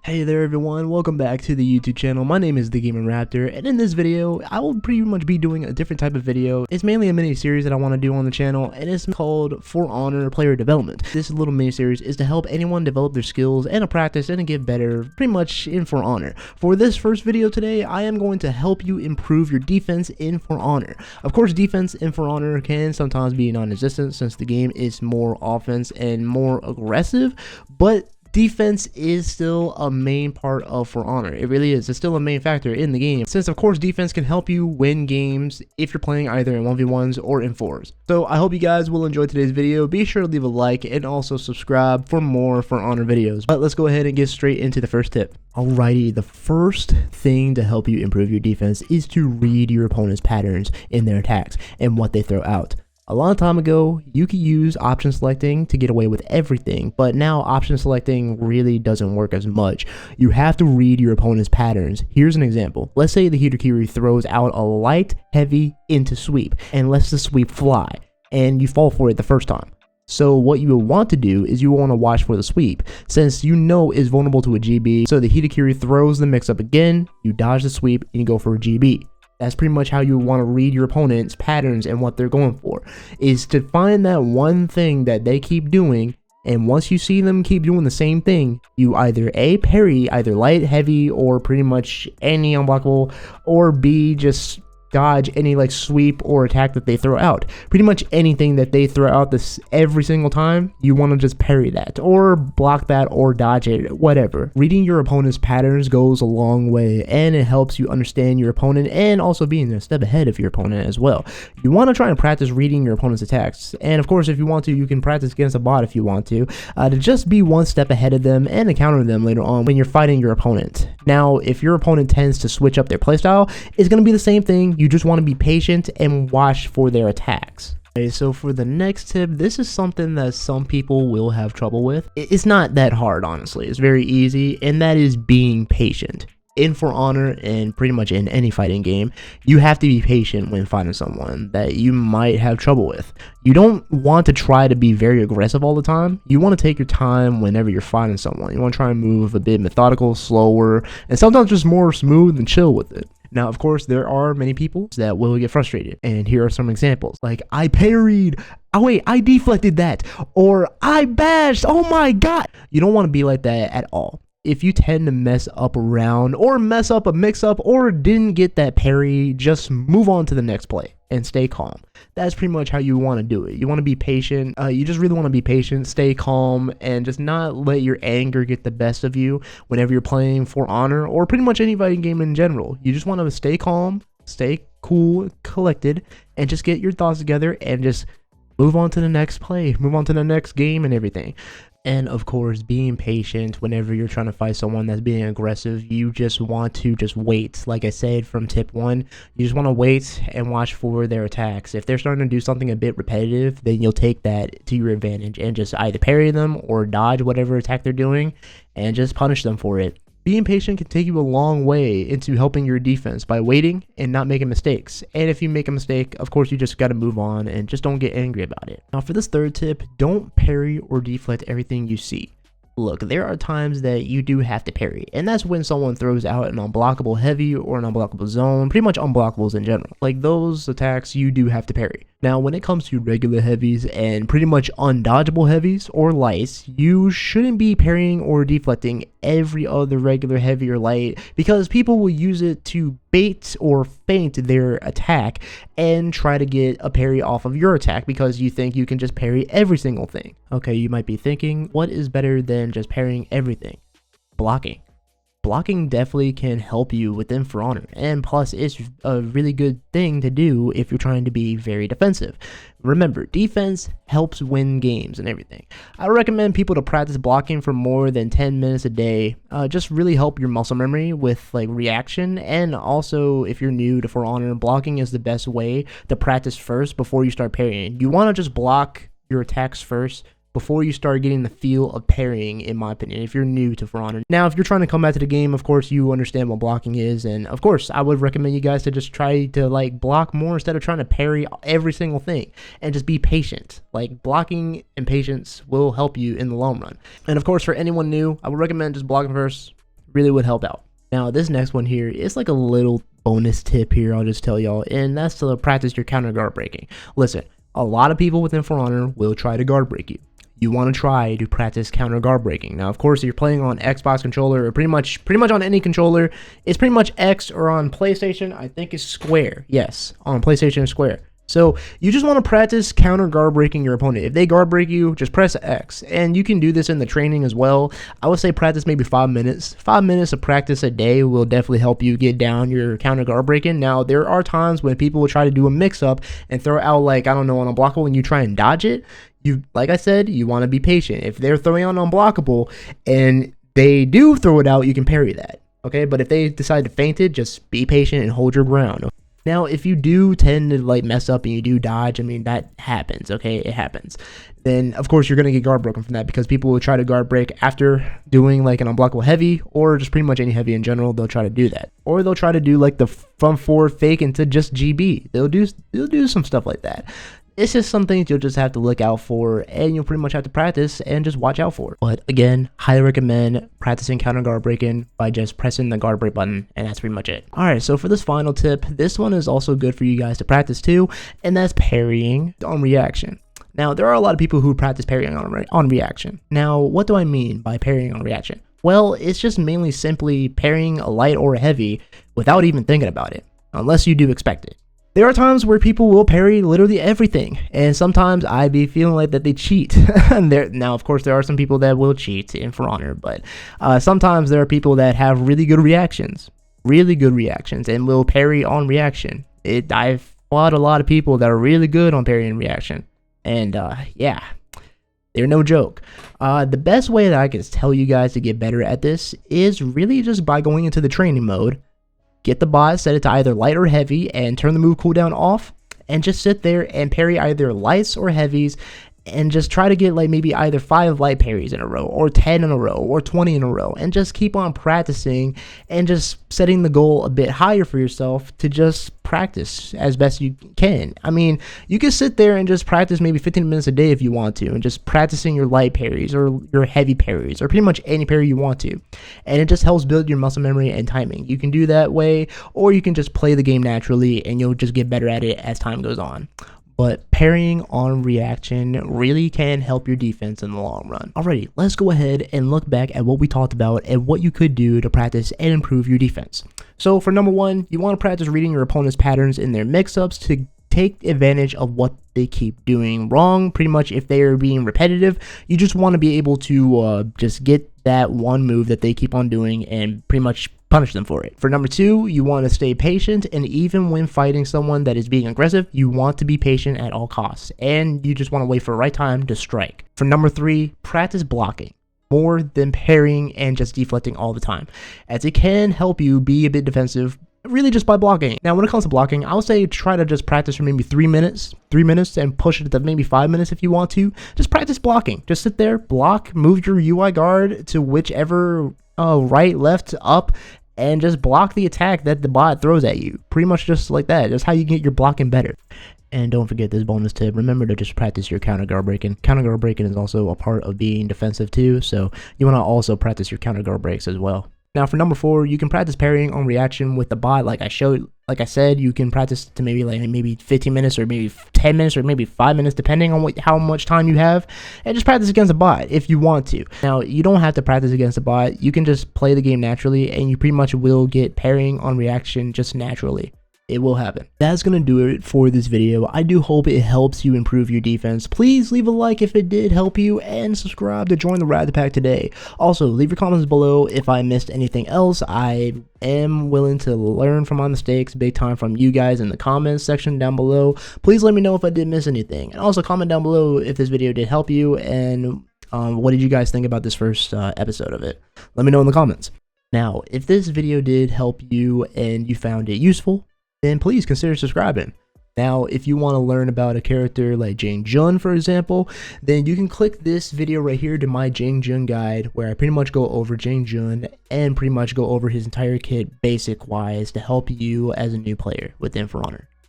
Hey there everyone, welcome back to the YouTube channel. My name is TheGamingRaptor, and in this video, I will pretty much be doing a different type of video. It's mainly a mini-series that I want to do on the channel, and it's called For Honor Player Development. This little mini-series is to help anyone develop their skills and to practice and to get better, pretty much in For Honor. For this first video today, I am going to help you improve your defense in For Honor. Of course, defense in For Honor can sometimes be non-existent since the game is more offense and more aggressive, but defense is still a main part of For Honor. It really is. It's still a main factor in the game, since of course defense can help you win games if you're playing either in 1v1s or in 4s. So I hope you guys will enjoy today's video. Be sure to leave a like and also subscribe for more For Honor videos. But let's go ahead and get straight into the first tip. Alrighty, the first thing to help you improve your defense is to read your opponent's patterns in their attacks and what they throw out. A long time ago, you could use option selecting to get away with everything, but now option selecting really doesn't work as much. You have to read your opponent's patterns. Here's an example. Let's say the Hidakiri throws out a light, heavy into sweep, and lets the sweep fly, and you fall for it the first time. So what you will want to do is you want to watch for the sweep, since you know it's vulnerable to a GB. So the Hidakiri throws the mix up again, you dodge the sweep, and you go for a GB. That's pretty much how you want to read your opponent's patterns and what they're going for, is to find that one thing that they keep doing, and once you see them keep doing the same thing, you either A, parry either light, heavy, or pretty much any unblockable, or B, just dodge any like sweep or attack that they throw out. Pretty much anything that they throw out this every single time, you want to just parry that or block that or dodge it, whatever. Reading your opponent's patterns goes a long way, and it helps you understand your opponent and also being a step ahead of your opponent as well. You want to try and practice reading your opponent's attacks, and of course if you want to, you can practice against a bot if you want to just be one step ahead of them and to counter them later on when you're fighting your opponent. Now if your opponent tends to switch up their playstyle, it's going to be the same thing. You just want to be patient and watch for their attacks. Okay, so for the next tip, this is something that some people will have trouble with. It's not that hard, honestly. It's very easy, and that is being patient. In For Honor and pretty much in any fighting game, you have to be patient when fighting someone that you might have trouble with. You don't want to try to be very aggressive all the time. You want to take your time whenever you're fighting someone. You want to try and move a bit methodical, slower, and sometimes just more smooth and chill with it. Now, of course, there are many people that will get frustrated, and here are some examples. Like, I parried, oh wait, I deflected that, or I bashed, oh my god. You don't want to be like that at all. If you tend to mess up a round or mess up a mix-up or didn't get that parry, just move on to the next play and stay calm. That's pretty much how you want to do it. You want to be patient. You just really want to be patient, stay calm, and just not let your anger get the best of you whenever you're playing For Honor or pretty much any fighting game in general. You just want to stay calm, stay cool, collected, and just get your thoughts together and just move on to the next play, move on to the next game and everything. And of course, being patient whenever you're trying to fight someone that's being aggressive, you just want to just wait. Like I said from tip 1, you just want to wait and watch for their attacks. If they're starting to do something a bit repetitive, then you'll take that to your advantage and just either parry them or dodge whatever attack they're doing and just punish them for it. Being patient can take you a long way into helping your defense by waiting and not making mistakes. And if you make a mistake, of course, you just got to move on and just don't get angry about it. Now, for this third tip, don't parry or deflect everything you see. Look, there are times that you do have to parry, and that's when someone throws out an unblockable heavy or an unblockable zone, pretty much unblockables in general. Like those attacks, you do have to parry. Now, when it comes to regular heavies and pretty much undodgeable heavies or lights, you shouldn't be parrying or deflecting every other regular heavy or light, because people will use it to bait or feint their attack and try to get a parry off of your attack because you think you can just parry every single thing. Okay, you might be thinking, what is better than just parrying everything? Blocking. Blocking definitely can help you within For Honor, and plus it's a really good thing to do if you're trying to be very defensive. Remember, defense helps win games and everything. I recommend people to practice blocking for more than 10 minutes a day. Just really help your muscle memory with like reaction, and also if you're new to For Honor, blocking is the best way to practice first before you start parrying. You want to just block your attacks first before you start getting the feel of parrying, in my opinion, if you're new to For Honor. Now, if you're trying to come back to the game, of course, you understand what blocking is, and of course, I would recommend you guys to just try to like block more instead of trying to parry every single thing, and just be patient. Like, blocking and patience will help you in the long run. And of course, for anyone new, I would recommend just blocking first, really would help out. Now, this next one here is like a little bonus tip here, I'll just tell y'all, and that's to practice your counter guard breaking. Listen, a lot of people within For Honor will try to guard break you. You want to try to practice counter guard breaking. Now, of course, if you're playing on Xbox controller or pretty much on any controller, it's pretty much X, or on PlayStation, I think it's square. Yes, on PlayStation it's square. So you just want to practice counter guard breaking your opponent. If they guard break you, just press X. And you can do this in the training as well. I would say practice maybe 5 minutes. 5 minutes of practice a day will definitely help you get down your counter guard breaking. Now, there are times when people will try to do a mix up and throw out, like, I don't know, an unblockable, and you try and dodge it. Like I said, you want to be patient. If they're throwing out an unblockable and they do throw it out, you can parry that. Okay, but if they decide to feint it, just be patient and hold your ground. Now, if you do tend to like mess up and you do dodge, I mean, that happens, okay? It happens. Then, of course, you're going to get guard broken from that, because people will try to guard break after doing like an unblockable heavy, or just pretty much any heavy in general. They'll try to do that. Or they'll try to do like the front forward fake into just GB. They'll do some stuff like that. It's just some things you'll just have to look out for, and you'll pretty much have to practice and just watch out for. But again, highly recommend practicing counter guard breaking by just pressing the guard break button, and that's pretty much it. Alright, so for this final tip, this one is also good for you guys to practice too, and that's parrying on reaction. Now, there are a lot of people who practice parrying on reaction. Now, what do I mean by parrying on reaction? Well, it's just mainly simply parrying a light or a heavy without even thinking about it, unless you do expect it. There are times where people will parry literally everything, and sometimes I be feeling like that they cheat. Now, of course, there are some people that will cheat in For Honor, but sometimes there are people that have really good reactions, and will parry on reaction. I've fought a lot of people that are really good on parrying reaction, and yeah, they're no joke. The best way that I can tell you guys to get better at this is really just by going into the training mode. Get the bot, set it to either light or heavy, and turn the move cooldown off, and just sit there and parry either lights or heavies, and just try to get like maybe either 5 light parries in a row, or 10 in a row, or 20 in a row, and just keep on practicing and just setting the goal a bit higher for yourself to just practice as best you can. I mean, you can sit there and just practice maybe 15 minutes a day if you want to, and just practicing your light parries or your heavy parries or pretty much any parry you want to, and it just helps build your muscle memory and timing. You can do that way, or you can just play the game naturally and you'll just get better at it as time goes on. But parrying on reaction really can help your defense in the long run. Alrighty, let's go ahead and look back at what we talked about and what you could do to practice and improve your defense. So for number 1, you want to practice reading your opponent's patterns in their mix-ups to take advantage of what they keep doing wrong. Pretty much if they are being repetitive, you just want to be able to just get that one move that they keep on doing and pretty much punish them for it. For number 2, you want to stay patient, and even when fighting someone that is being aggressive, you want to be patient at all costs, and you just want to wait for the right time to strike. For number 3, practice blocking more than parrying and just deflecting all the time, as it can help you be a bit defensive really just by blocking. Now, when it comes to blocking, I would say try to just practice for maybe 3 minutes, and push it to maybe 5 minutes if you want to. Just practice blocking. Just sit there, block, move your UI guard to whichever right, left, up, and just block the attack that the bot throws at you. Pretty much just like that. That's how you get your blocking better. And don't forget this bonus tip. Remember to just practice your counter guard breaking. Counter guard breaking is also a part of being defensive too, so you want to also practice your counter guard breaks as well. Now for number 4, you can practice parrying on reaction with the bot. Like I said, you can practice to maybe 15 minutes or maybe 10 minutes or maybe 5 minutes, depending on how much time you have, and just practice against a bot if you want to. Now, you don't have to practice against a bot. You can just play the game naturally, and you pretty much will get parrying on reaction just naturally. It will happen. That's going to do it for this video. I do hope it helps you improve your defense. Please leave a like if it did help you, and subscribe to join the Raptor Pack today. Also, leave your comments below if I missed anything else. I am willing to learn from my mistakes big time from you guys in the comments section down below. Please let me know if I did miss anything. And also comment down below if this video did help you, and what did you guys think about this first episode of it. Let me know in the comments. Now, if this video did help you and you found it useful, then please consider subscribing. Now, if you want to learn about a character like Jang Jun, for example, then you can click this video right here to my Jang Jun guide, where I pretty much go over Jang Jun and pretty much go over his entire kit basic wise to help you as a new player within For Honor.